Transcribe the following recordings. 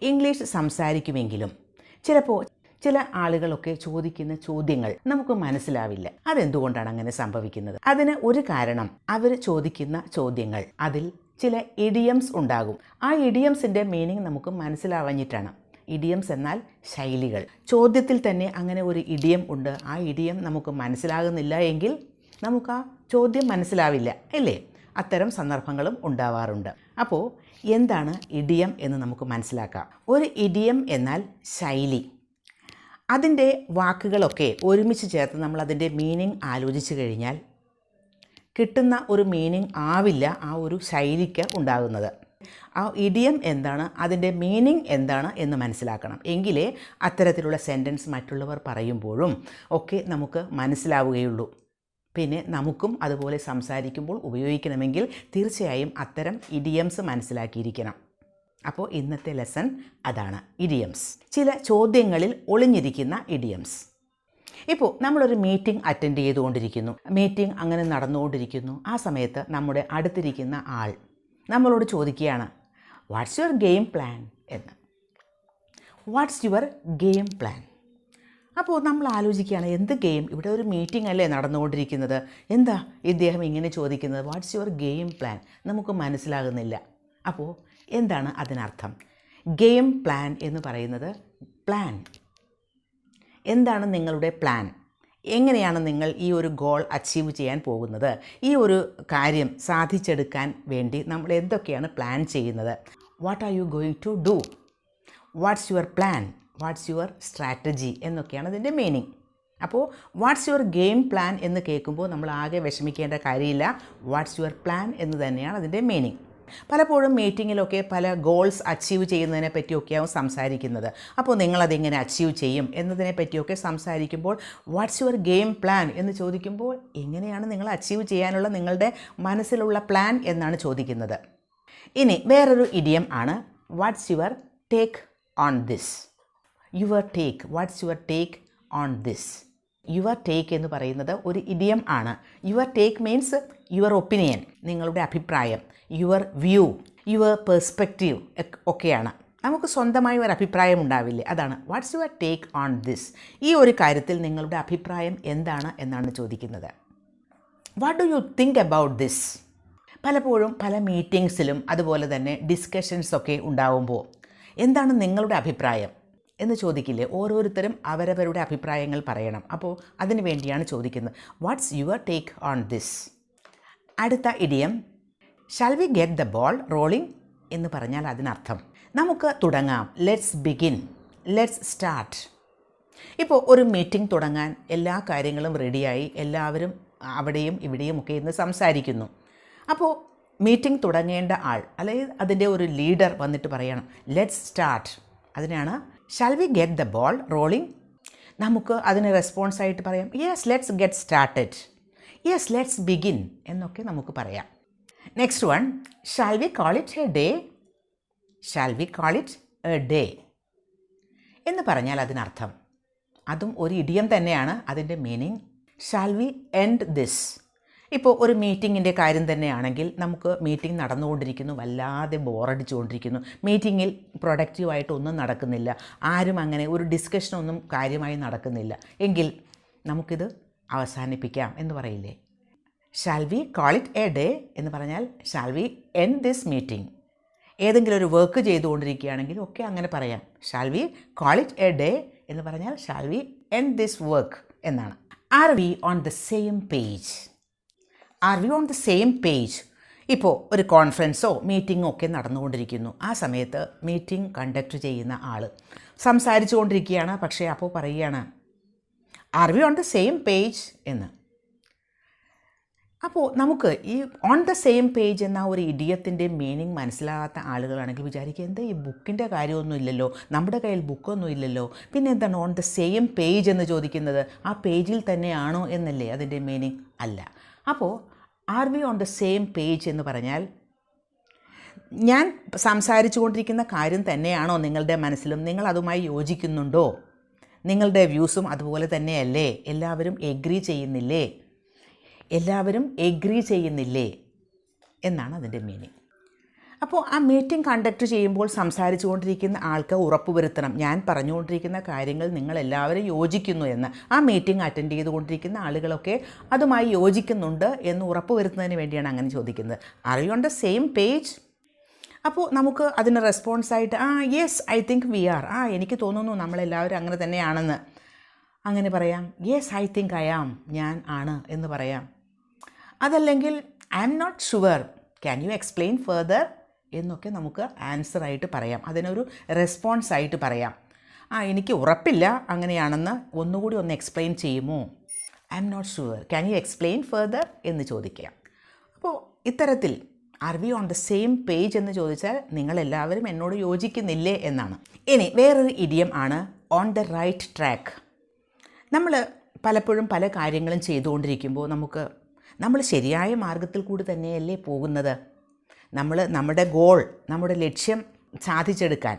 English സംസാരിക്കുമെങ്കിലും ചിലപ്പോൾ ചില ആളുകളൊക്കെ ചോദിക്കുന്ന ചോദ്യങ്ങൾ നമുക്ക് മനസ്സിലാവില്ല. അതെന്തുകൊണ്ടാണ് അങ്ങനെ സംഭവിക്കുന്നത്? അതിന് ഒരു കാരണം അവർ ചോദിക്കുന്ന ചോദ്യങ്ങൾ അതിൽ ചില ഇഡിയംസ് ഉണ്ടാകും. ആ ഇഡിയംസിൻ്റെ മീനിങ് നമുക്ക് മനസ്സിലാവാഞ്ഞിട്ടാണ്. ഇഡിയംസ് എന്നാൽ ശൈലികൾ. ചോദ്യത്തിൽ തന്നെ അങ്ങനെ ഒരു ഇഡിയം ഉണ്ട്. ആ ഇഡിയം നമുക്ക് മനസ്സിലാകുന്നില്ല എങ്കിൽ നമുക്ക് ആ ചോദ്യം മനസ്സിലാവില്ല, അല്ലേ? അത്തരം സന്ദർഭങ്ങളും ഉണ്ടാവാറുണ്ട്. അപ്പോൾ എന്താണ് ഇഡിയം എന്ന് നമുക്ക് മനസ്സിലാക്കാം. ഒരു ഇഡിയം എന്നാൽ ശൈലി. അതിൻ്റെ വാക്കുകളൊക്കെ ഒരുമിച്ച് ചേർത്ത് നമ്മൾ അതിൻ്റെ മീനിങ് ആലോചിച്ച് കഴിഞ്ഞാൽ കിട്ടുന്ന ഒരു മീനിങ് ആവില്ല ആ ഒരു ശൈലിക്ക് ഉണ്ടാകുന്നത്. ആ ഇഡിയം എന്താണ്, അതിൻ്റെ മീനിങ് എന്താണ് എന്ന് മനസ്സിലാക്കണം. എങ്കിലേ അത്തരത്തിലുള്ള സെൻറ്റൻസ് മറ്റുള്ളവർ പറയുമ്പോഴും ഒക്കെ നമുക്ക് മനസ്സിലാവുകയുള്ളൂ. പിന്നെ നമുക്കും അതുപോലെ സംസാരിക്കുമ്പോൾ ഉപയോഗിക്കണമെങ്കിൽ തീർച്ചയായും അത്തരം ഇഡിയംസ് മനസ്സിലാക്കിയിരിക്കണം. അപ്പോൾ ഇന്നത്തെ ലെസൺ അതാണ്, ഇഡിയംസ്. ചില ചോദ്യങ്ങളിൽ ഒളിഞ്ഞിരിക്കുന്ന ഇഡിയംസ്. ഇപ്പോൾ നമ്മളൊരു മീറ്റിംഗ് അറ്റൻഡ് ചെയ്തുകൊണ്ടിരിക്കുന്നു. മീറ്റിംഗ് അങ്ങനെ നടന്നുകൊണ്ടിരിക്കുന്നു. ആ സമയത്ത് നമ്മുടെ അടുത്തിരിക്കുന്ന ആൾ നമ്മളോട് ചോദിക്കുകയാണ്, വാട്ട്സ് യുവർ ഗെയിം പ്ലാൻ എന്ന്. Watts your game plan. അപ്പോൾ നമ്മൾ ആലോചിക്കുകയാണ്, എന്ത് ഗെയിം? ഇവിടെ ഒരു മീറ്റിംഗ് അല്ലേ നടന്നുകൊണ്ടിരിക്കുന്നത്, എന്താ ഇദ്ദേഹം ഇങ്ങനെ ചോദിക്കുന്നത്? What's your game plan? നമുക്ക് മനസ്സിലാകുന്നില്ല. അപ്പോൾ എന്താണ് അതിനർത്ഥം? ഗെയിം പ്ലാൻ എന്ന് പറയുന്നത് പ്ലാൻ. എന്താണ് നിങ്ങളുടെ പ്ലാൻ? എങ്ങനെയാണ് നിങ്ങൾ ഈ ഒരു ഗോൾ അച്ചീവ് ചെയ്യാൻ പോകുന്നത്? ഈ ഒരു കാര്യം സാധിച്ചെടുക്കാൻ വേണ്ടി നമ്മൾ എന്തൊക്കെയാണ് പ്ലാൻ ചെയ്യുന്നത്? What are you going to do? What's your plan? What's your strategy എന്നൊക്കെയാണ് അതിൻ്റെ മീനിങ്. അപ്പോൾ വാട്ട്സ് യുവർ ഗെയിം പ്ലാൻ എന്ന് കേൾക്കുമ്പോൾ നമ്മൾ ആകെ വിഷമിക്കേണ്ട കാര്യമില്ല. വാട്ട്സ് യുവർ പ്ലാൻ എന്ന് തന്നെയാണ് അതിൻ്റെ മീനിങ്. പലപ്പോഴും മീറ്റിങ്ങിലൊക്കെ പല ഗോൾസ് അച്ചീവ് ചെയ്യുന്നതിനെ പറ്റിയൊക്കെയാവും സംസാരിക്കുന്നത്. അപ്പോൾ നിങ്ങളതെങ്ങനെ അച്ചീവ് ചെയ്യും എന്നതിനെ പറ്റിയൊക്കെ സംസാരിക്കുമ്പോൾ വാട്ട്സ് യുവർ ഗെയിം പ്ലാൻ എന്ന് ചോദിക്കുമ്പോൾ എങ്ങനെയാണ് നിങ്ങൾ അച്ചീവ് ചെയ്യാനുള്ള നിങ്ങളുടെ മനസ്സിലുള്ള പ്ലാൻ എന്നാണ് ചോദിക്കുന്നത്. ഇനി വേറൊരു ഇഡിയം ആണ് watts your take on this. Your take. Watts your take on this. Your take എന്ന് പറയുന്നത് ഒരു ഇഡിയം ആണ്. Your take means your opinion, നിങ്ങളുടെ അഭിപ്രായം, യുവർ വ്യൂ, യുവർ പെർസ്പെക്റ്റീവ് ഒക്കെയാണ്. നമുക്ക് സ്വന്തമായി ഒരു അഭിപ്രായം ഉണ്ടാവില്ലേ? അതാണ് watts your take on this. ഈ ഒരു കാര്യത്തിൽ നിങ്ങളുടെ അഭിപ്രായം എന്താണ് എന്നാണ് ചോദിക്കുന്നത്. What do you think about this? പലപ്പോഴും പല മീറ്റിങ്സിലും അതുപോലെ തന്നെ ഡിസ്കഷൻസൊക്കെ ഉണ്ടാവുമ്പോൾ എന്താണ് നിങ്ങളുടെ അഭിപ്രായം എന്ന് ചോദിക്കില്ലേ? ഓരോരുത്തരും അവരവരുടെ അഭിപ്രായങ്ങൾ പറയണം. അപ്പോൾ അതിനു വേണ്ടിയാണ് ചോദിക്കുന്നത്, what's your take on this. അടുത്ത idiom shall we get the ball rolling എന്ന് പറഞ്ഞാൽ അതിനർത്ഥം നമുക്ക് തുടങ്ങാം. Let's begin, let's start. ഇപ്പോൾ ഒരു മീറ്റിംഗ് തുടങ്ങാൻ എല്ലാ കാര്യങ്ങളും റെഡിയായി, എല്ലാവരും അവിടെയും ഇവിടെയും ഒക്കെ ഇന്ന് സംസാരിക്കുന്നു. അപ്പോൾ മീറ്റിംഗ് തുടങ്ങേണ്ട ആൾ അല്ലെങ്കിൽ അതിൻ്റെ ഒരു ലീഡർ വന്നിട്ട് പറയണം ലെറ്റ്സ് സ്റ്റാർട്ട്. അതിനാണ് shall we get the ball rolling. നമുക്ക് അതിന് റെസ്പോൺസായിട്ട് പറയാം yes let's get started, yes let's begin എന്നൊക്കെ നമുക്ക് പറയാം. Next one, shall we call it a day. Shall we call it a day എന്ന് പറഞ്ഞാൽ അതിനർത്ഥം അതും ഒരു ഇഡിയം തന്നെയാണ്. അതിൻ്റെ meaning shall we end this. ഇപ്പോൾ ഒരു മീറ്റിങ്ങിൻ്റെ കാര്യം തന്നെയാണെങ്കിൽ നമുക്ക് മീറ്റിംഗ് നടന്നുകൊണ്ടിരിക്കുന്നു, വല്ലാതെ ബോറടിച്ചുകൊണ്ടിരിക്കുന്നു, മീറ്റിങ്ങിൽ പ്രൊഡക്റ്റീവായിട്ടൊന്നും നടക്കുന്നില്ല, ആരും അങ്ങനെ ഒരു ഡിസ്കഷനൊന്നും കാര്യമായി നടക്കുന്നില്ല എങ്കിൽ നമുക്കിത് അവസാനിപ്പിക്കാം എന്ന് പറയില്ലേ? Shall we call it a day എന്ന് പറഞ്ഞാൽ shall we end this meeting. ഏതെങ്കിലും ഒരു വർക്ക് ചെയ്തുകൊണ്ടിരിക്കുകയാണെങ്കിൽ ഒക്കെ അങ്ങനെ പറയാം. Shall we call it a day എന്ന് പറഞ്ഞാൽ shall we end this work എന്നാണ്. Are we on the same page? Are we on the same page? ഇപ്പോൾ ഒരു കോൺഫറൻസോ മീറ്റിങ്ങോ ഒക്കെ നടന്നുകൊണ്ടിരിക്കുന്നു. ആ സമയത്ത് മീറ്റിംഗ് കണ്ടക്ട് ചെയ്യുന്ന ആൾ സംസാരിച്ചു കൊണ്ടിരിക്കുകയാണ്. പക്ഷേ അപ്പോൾ പറയുകയാണ് are we on the same page എന്ന്. അപ്പോൾ നമുക്ക് ഈ ഓൺ ദ സെയിം പേജ് എന്ന ഒരു ഇഡിയത്തിൻ്റെ മീനിങ് മനസ്സിലാകാത്ത ആളുകളാണെങ്കിൽ വിചാരിക്കുക എന്താ ഈ ബുക്കിൻ്റെ കാര്യമൊന്നും ഇല്ലല്ലോ, നമ്മുടെ കയ്യിൽ ബുക്കൊന്നും ഇല്ലല്ലോ, പിന്നെ എന്താണ് ഓൺ ദ സെയിം പേജ് എന്ന് ചോദിക്കുന്നത്? ആ പേജിൽ തന്നെയാണോ എന്നല്ലേ അതിൻ്റെ മീനിങ്? അല്ല. അപ്പോൾ are we on the same page എന്ന് പറഞ്ഞാൽ ഞാൻ സംസാരിച്ചു കൊണ്ടിരിക്കുന്ന കാര്യം തന്നെയാണോ നിങ്ങളുടെ മനസ്സിലും? നിങ്ങൾ അതുമായി യോജിക്കുന്നുണ്ടോ? നിങ്ങളുടെ വ്യൂസും അതുപോലെ തന്നെയല്ലേ? എല്ലാവരും എഗ്രി ചെയ്യുന്നില്ലേ? എല്ലാവരും എഗ്രി ചെയ്യുന്നില്ലേ എന്നാണ് അതിൻ്റെ മീനിങ്. അപ്പോൾ ആ മീറ്റിംഗ് കണ്ടക്ട് ചെയ്യുമ്പോൾ സംസാരിച്ചുകൊണ്ടിരിക്കുന്ന ആൾക്ക് ഉറപ്പുവരുത്തണം ഞാൻ പറഞ്ഞുകൊണ്ടിരിക്കുന്ന കാര്യങ്ങൾ നിങ്ങളെല്ലാവരും യോജിക്കുന്നു എന്ന്. ആ മീറ്റിംഗ് അറ്റൻഡ് ചെയ്തുകൊണ്ടിരിക്കുന്ന ആളുകളൊക്കെ അതുമായി യോജിക്കുന്നുണ്ട് എന്ന് ഉറപ്പുവരുത്തുന്നതിന് വേണ്ടിയാണ് അങ്ങനെ ചോദിക്കുന്നത്. Are you on the same page? അപ്പോൾ നമുക്ക് അതിന് റെസ്പോൺസായിട്ട് yes I think we are, എനിക്ക് തോന്നുന്നു നമ്മളെല്ലാവരും അങ്ങനെ തന്നെയാണെന്ന് അങ്ങനെ പറയാം. Yes I think I am, ഞാൻ ആണ് എന്ന് പറയാം. അതല്ലെങ്കിൽ I am not sure, can you explain further എന്നൊക്കെ നമുക്ക് ആൻസറായിട്ട് പറയാം. അതിനൊരു റെസ്പോൺസായിട്ട് പറയാം. എനിക്ക് ഉറപ്പില്ല അങ്ങനെയാണെന്ന്, ഒന്നുകൂടി ഒന്ന് എക്സ്പ്ലെയിൻ ചെയ്യുമോ? I am not sure, can you explain further എന്ന് ചോദിക്കാം. അപ്പോൾ ഇത്തരത്തിൽ are we on the same page എന്ന് ചോദിച്ചാൽ നിങ്ങളെല്ലാവരും എന്നോട് യോജിക്കുന്നില്ലേ എന്നാണ്. ഇനി വേറൊരു ഇഡിയം ആണ് ഓൺ ദ റൈറ്റ് ട്രാക്ക്. നമ്മൾ പലപ്പോഴും പല കാര്യങ്ങളും ചെയ്തുകൊണ്ടിരിക്കുമ്പോൾ നമ്മൾ ശരിയായ മാർഗത്തിൽ കൂടി തന്നെയല്ലേ പോകുന്നത്. നമ്മുടെ ഗോൾ, നമ്മുടെ ലക്ഷ്യം സാധിച്ചെടുക്കാൻ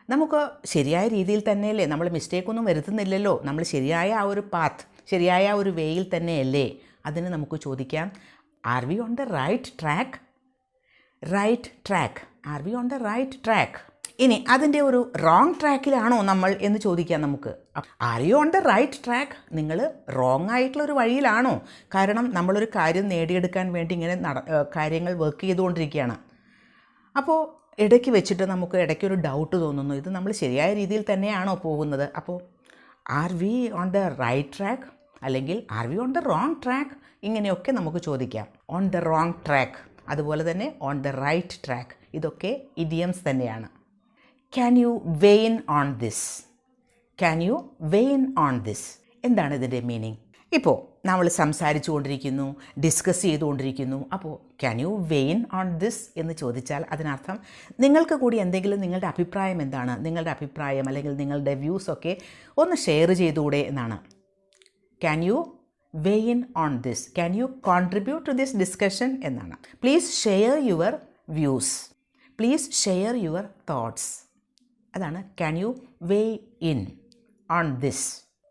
നമുക്ക് ശരിയായ രീതിയിൽ തന്നെയല്ലേ, നമ്മൾ മിസ്റ്റേക്കൊന്നും വരുത്തുന്നില്ലല്ലോ, നമ്മൾ ശരിയായ ആ ഒരു പാത്ത്, ശരിയായ ആ ഒരു വേയിൽ തന്നെയല്ലേ. അതിന് നമുക്ക് ചോദിക്കാം, are we on the right track? Right track, are we on the right track. ഇനി അതിൻ്റെ ഒരു റോങ് ട്രാക്കിലാണോ നമ്മൾ എന്ന് ചോദിക്കാം നമുക്ക്. Are you on the right track? നിങ്ങൾ റോങ് ആയിട്ടുള്ളൊരു വഴിയിലാണോ? കാരണം നമ്മളൊരു കാര്യം നേടിയെടുക്കാൻ വേണ്ടി ഇങ്ങനെ കാര്യങ്ങൾ വർക്ക് ചെയ്തുകൊണ്ടിരിക്കുകയാണ്. അപ്പോൾ ഇടയ്ക്ക് വെച്ചിട്ട് നമുക്ക് ഇടയ്ക്കൊരു ഡൗട്ട് തോന്നുന്നു, ഇത് നമ്മൾ ശരിയായ രീതിയിൽ തന്നെയാണോ പോകുന്നത്? അപ്പോൾ are we on the right track അല്ലെങ്കിൽ are we on the wrong track, ഇങ്ങനെയൊക്കെ നമുക്ക് ചോദിക്കാം. ഓൺ ദ റോങ് ട്രാക്ക്, അതുപോലെ തന്നെ ഓൺ ദ റൈറ്റ് ട്രാക്ക്, ഇതൊക്കെ ഇഡിയംസ് തന്നെയാണ്. Can you weigh in on this? Can you weigh in on this എന്താണ് ഇതിൻ്റെ മീനിങ്? ഇപ്പോൾ നമ്മൾ സംസാരിച്ചു കൊണ്ടിരിക്കുന്നു, ഡിസ്കസ് ചെയ്തുകൊണ്ടിരിക്കുന്നു. അപ്പോൾ can you weigh in on this എന്ന് ചോദിച്ചാൽ അതിനർത്ഥം നിങ്ങൾക്ക് കൂടി എന്തെങ്കിലും നിങ്ങളുടെ അഭിപ്രായം എന്താണ്, നിങ്ങളുടെ അഭിപ്രായം അല്ലെങ്കിൽ നിങ്ങളുടെ വ്യൂസൊക്കെ ഒന്ന് ഷെയർ ചെയ്തുകൂടെ എന്നാണ്. Can you weigh in on this, can you contribute to this discussion എന്നാണ്. Please share your views, please share your thoughts, അതാണ് can you weigh in on this.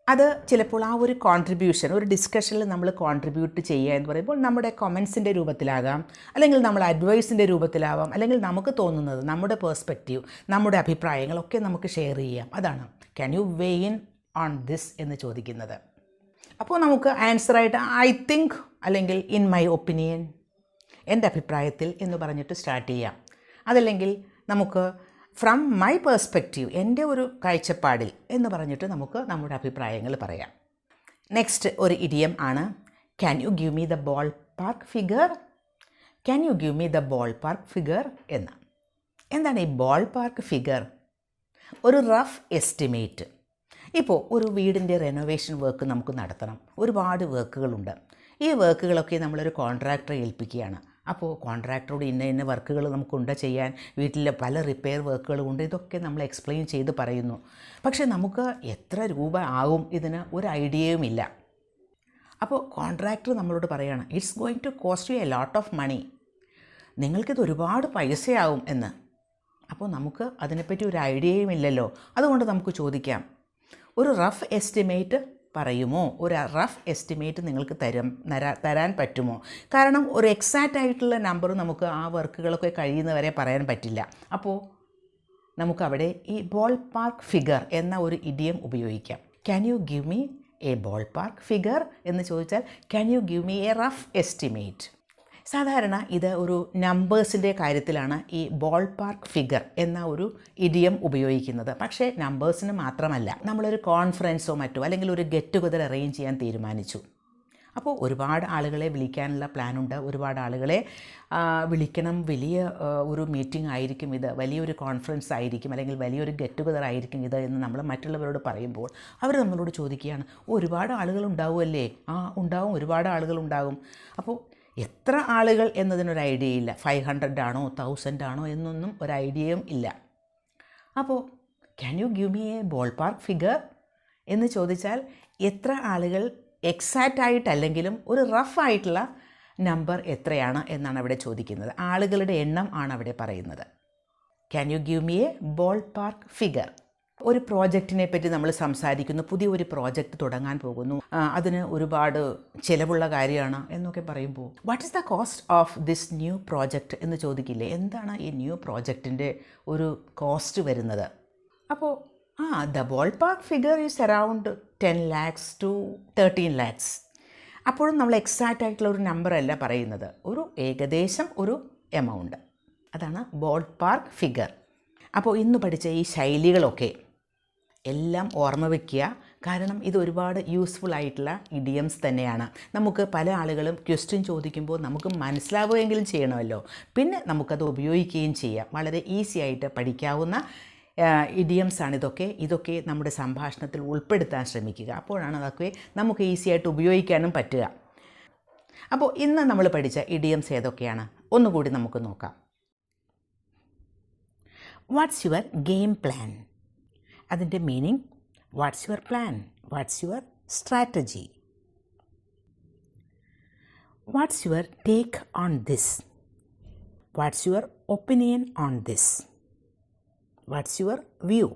അത് ചിലപ്പോൾ ആ ഒരു കോൺട്രിബ്യൂഷൻ, ഒരു ഡിസ്കഷനിൽ നമ്മൾ കോൺട്രിബ്യൂട്ട് ചെയ്യുക എന്ന് പറയുമ്പോൾ നമ്മുടെ കൊമൻസിൻ്റെ രൂപത്തിലാകാം, അല്ലെങ്കിൽ നമ്മൾ അഡ്വൈസിൻ്റെ രൂപത്തിലാവാം, അല്ലെങ്കിൽ നമുക്ക് തോന്നുന്നത്, നമ്മുടെ പേഴ്സ്പെക്റ്റീവ്, നമ്മുടെ അഭിപ്രായങ്ങളൊക്കെ നമുക്ക് ഷെയർ ചെയ്യാം. അതാണ് can you weigh in on this എന്ന് ചോദിക്കുന്നത്. അപ്പോൾ നമുക്ക് ആൻസറായിട്ട് ഐ തിങ്ക് അല്ലെങ്കിൽ ഇൻ മൈ ഒപ്പീനിയൻ, എൻ്റെ അഭിപ്രായത്തിൽ എന്ന് പറഞ്ഞിട്ട് സ്റ്റാർട്ട് ചെയ്യാം. അതല്ലെങ്കിൽ നമുക്ക് ഫ്രം മൈ പേഴ്സ്പെക്റ്റീവ്, എൻ്റെ ഒരു കാഴ്ചപ്പാടിൽ എന്ന് പറഞ്ഞിട്ട് നമുക്ക് നമ്മുടെ അഭിപ്രായങ്ങൾ പറയാം. നെക്സ്റ്റ് ഒരു ഇഡിയം ആണ് can you give me the ball park figure? Can you give me the ball park figure എന്ന്. എന്താണ് ഈ ബോൾ പാർക്ക് ഫിഗർ? ഒരു റഫ് എസ്റ്റിമേറ്റ്. ഇപ്പോൾ ഒരു വീടിൻ്റെ റെനോവേഷൻ വർക്ക് നമുക്ക് നടത്തണം, ഒരുപാട് വർക്കുകളുണ്ട്. ഈ വർക്കുകളൊക്കെ നമ്മളൊരു കോൺട്രാക്ടറെ ഏൽപ്പിക്കുകയാണ്. അപ്പോൾ കോൺട്രാക്ടറോട് ഇന്ന വർക്കുകൾ നമുക്കുണ്ട് ചെയ്യാൻ, വീട്ടിലെ പല റിപ്പയർ വർക്കുകളുമുണ്ട്, ഇതൊക്കെ നമ്മൾ എക്സ്പ്ലെയിൻ ചെയ്ത് പറയുന്നു. പക്ഷേ നമുക്ക് എത്ര രൂപ ആകും ഇതിന് ഒരു ഐഡിയയുമില്ല. അപ്പോൾ കോൺട്രാക്ടർ നമ്മളോട് പറയുകയാണ് it's going to cost you a lot of money, നിങ്ങൾക്കിത് ഒരുപാട് പൈസയാവും എന്ന്. അപ്പോൾ നമുക്ക് അതിനെപ്പറ്റി ഒരു ഐഡിയയും ഇല്ലല്ലോ. അതുകൊണ്ട് നമുക്ക് ചോദിക്കാം, ഒരു റഫ് എസ്റ്റിമേറ്റ് പറയുമോ? ഒരു റഫ് എസ്റ്റിമേറ്റ് നിങ്ങൾക്ക് തരാൻ പറ്റുമോ? കാരണം ഒരു എക്സാക്റ്റ് ആയിട്ടുള്ള നമ്പർ നമുക്ക് ആ വർക്കുകളൊക്കെ കഴിയുന്നവരെ പറയാൻ പറ്റില്ല. അപ്പോൾ നമുക്കവിടെ ഈ ബോൾ പാർക്ക് ഫിഗർ എന്ന ഒരു ഇഡിയം ഉപയോഗിക്കാം. Can you give me A ball park figure എന്ന് ചോദിച്ചാൽ can you give me A rough estimate. സാധാരണ ഇത് ഒരു നമ്പേഴ്സിൻ്റെ കാര്യത്തിലാണ് ഈ ബോൾ പാർക്ക് ഫിഗർ എന്ന ഒരു ഇഡിയം ഉപയോഗിക്കുന്നത്. പക്ഷേ നമ്പേഴ്സിന് മാത്രമല്ല, നമ്മളൊരു കോൺഫറൻസോ മറ്റോ അല്ലെങ്കിൽ ഒരു ഗെറ്റ് ടുഗദർ അറേഞ്ച് ചെയ്യാൻ തീരുമാനിച്ചു. അപ്പോൾ ഒരുപാട് ആളുകളെ വിളിക്കാനുള്ള പ്ലാനുണ്ട്, ഒരുപാട് ആളുകളെ വിളിക്കണം, വലിയ ഒരു മീറ്റിംഗ് ആയിരിക്കും ഇത്, വലിയൊരു കോൺഫറൻസ് ആയിരിക്കും, അല്ലെങ്കിൽ വലിയൊരു ഗെറ്റ് ടുഗദർ ആയിരിക്കും ഇത് എന്ന് നമ്മൾ മറ്റുള്ളവരോട് പറയുമ്പോൾ അവർ നമ്മളോട് ചോദിക്കുകയാണ് ഒരുപാട് ആളുകൾ ഉണ്ടാവുമല്ലേ? ഉണ്ടാവും, ഒരുപാട് ആളുകൾ ഉണ്ടാകും. അപ്പോൾ എത്ര ആളുകൾ എന്നതിനൊരു ഐഡിയ ഇല്ല. 500 ആണോ 1000 ആണോ എന്നൊന്നും ഒരു ഐഡിയയും ഇല്ല. അപ്പോൾ can you give me A ball park figure എന്ന് ചോദിച്ചാൽ എത്ര ആളുകൾ എക്സാക്റ്റ് ആയിട്ടല്ലെങ്കിലും ഒരു റഫ് ആയിട്ടുള്ള നമ്പർ എത്രയാണ് എന്നാണ് അവിടെ ചോദിക്കുന്നത്. ആളുകളുടെ എണ്ണം ആണ് അവിടെ പറയുന്നത്. Can you give me A ball park figure? ഒരു പ്രോജക്റ്റിനെ പറ്റി നമ്മൾ സംസാരിക്കുന്നു, പുതിയൊരു പ്രോജക്റ്റ് തുടങ്ങാൻ പോകുന്നു, അതിന് ഒരുപാട് ചിലവുള്ള കാര്യമാണ് എന്നൊക്കെ പറയുമ്പോൾ what is the cost of this new project എന്ന് ചോദിക്കില്ലേ? എന്താണ് ഈ ന്യൂ പ്രോജക്റ്റിൻ്റെ ഒരു കോസ്റ്റ് വരുന്നത്? അപ്പോൾ the ball park figure is around 10 lakhs to 13 lakhs. അപ്പോഴും നമ്മൾ എക്സാക്റ്റ് ആയിട്ടുള്ള ഒരു നമ്പറല്ല പറയുന്നത്, ഒരു ഏകദേശം ഒരു എമൗണ്ട്. അതാണ് ബോൾ പാർക്ക് ഫിഗർ. അപ്പോൾ ഇന്ന് പഠിച്ച ഈ ശൈലികളൊക്കെ എല്ലാം ഓർമ്മ വയ്ക്കുക. കാരണം ഇത് ഒരുപാട് യൂസ്ഫുൾ ആയിട്ടുള്ള ഇഡിയംസ് തന്നെയാണ്. നമുക്ക് പല ആളുകളും ക്വസ്റ്റ്യൻ ചോദിക്കുമ്പോൾ നമുക്ക് മനസ്സിലാവുകയെങ്കിലും ചെയ്യണമല്ലോ, പിന്നെ നമുക്കത് ഉപയോഗിക്കുകയും ചെയ്യാം. വളരെ ഈസി ആയിട്ട് പഠിക്കാവുന്ന ഇഡിയംസാണ് ഇതൊക്കെ നമ്മുടെ സംഭാഷണത്തിൽ ഉൾപ്പെടുത്താൻ ശ്രമിക്കുക. അപ്പോഴാണ് അതൊക്കെ നമുക്ക് ഈസി ആയിട്ട് ഉപയോഗിക്കാനും പറ്റുക. അപ്പോൾ ഇന്ന് നമ്മൾ പഠിച്ച ഇഡിയംസ് ഏതൊക്കെയാണ് ഒന്നുകൂടി നമുക്ക് നോക്കാം. What's your game plan? അതിൻ്റെ meaning what's your plan, what's your strategy. What's your take on this? What's your opinion on this? What's your view?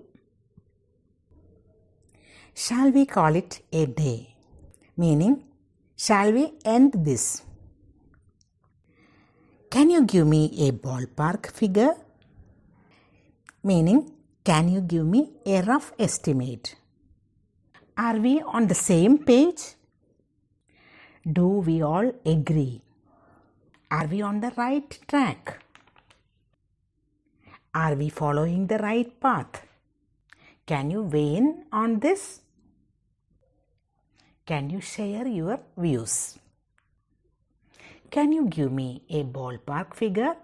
Shall we call it a day? Meaning shall we end this? Can you give me a ballpark figure? Meaning, can you give me a rough estimate? Are we on the same page? Do we all agree? Are we on the right track? Are we following the right path? Can you weigh in on this? Can you share your views? Can you give me a ballpark figure?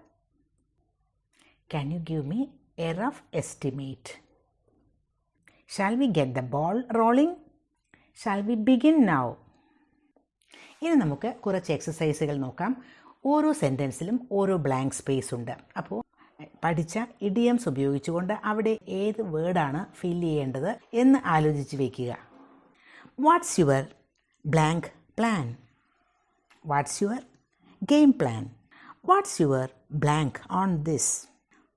Can you give me a rough estimate? Shall we get the ball rolling? Shall we begin now? ഇനി നമുക്ക് കുറച്ച് എക്സസൈസുകൾ നോക്കാം. ഓരോ സെൻറ്റൻസിലും ഓരോ blank space ഉണ്ട്. അപ്പോൾ പഠിച്ച idioms ഉപയോഗിച്ചുകൊണ്ട് അവിടെ ഏത് വേർഡാണ് ഫില്ല് ചെയ്യേണ്ടത് എന്ന് ആലോചിച്ച് വയ്ക്കുക. What's your blank plan? What's your game plan? What's your blank on this?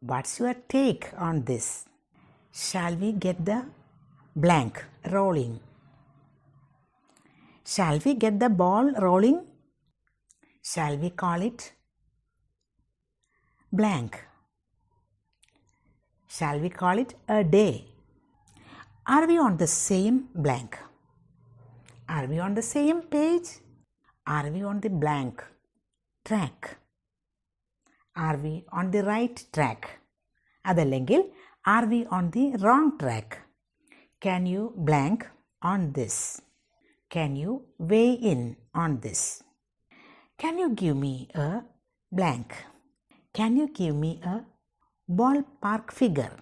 What's your take on this? Shall we get the blank rolling? Shall we get the ball rolling? Shall we call it blank? Shall we call it a day? Are we on the same blank? Are we on the same page? Are we on the blank track? Are we on the right track? അതല്ലെങ്കിൽ are we on the wrong track? Can you blank on this? Can you weigh in on this? Can you give me a blank? Can you give me a ballpark figure?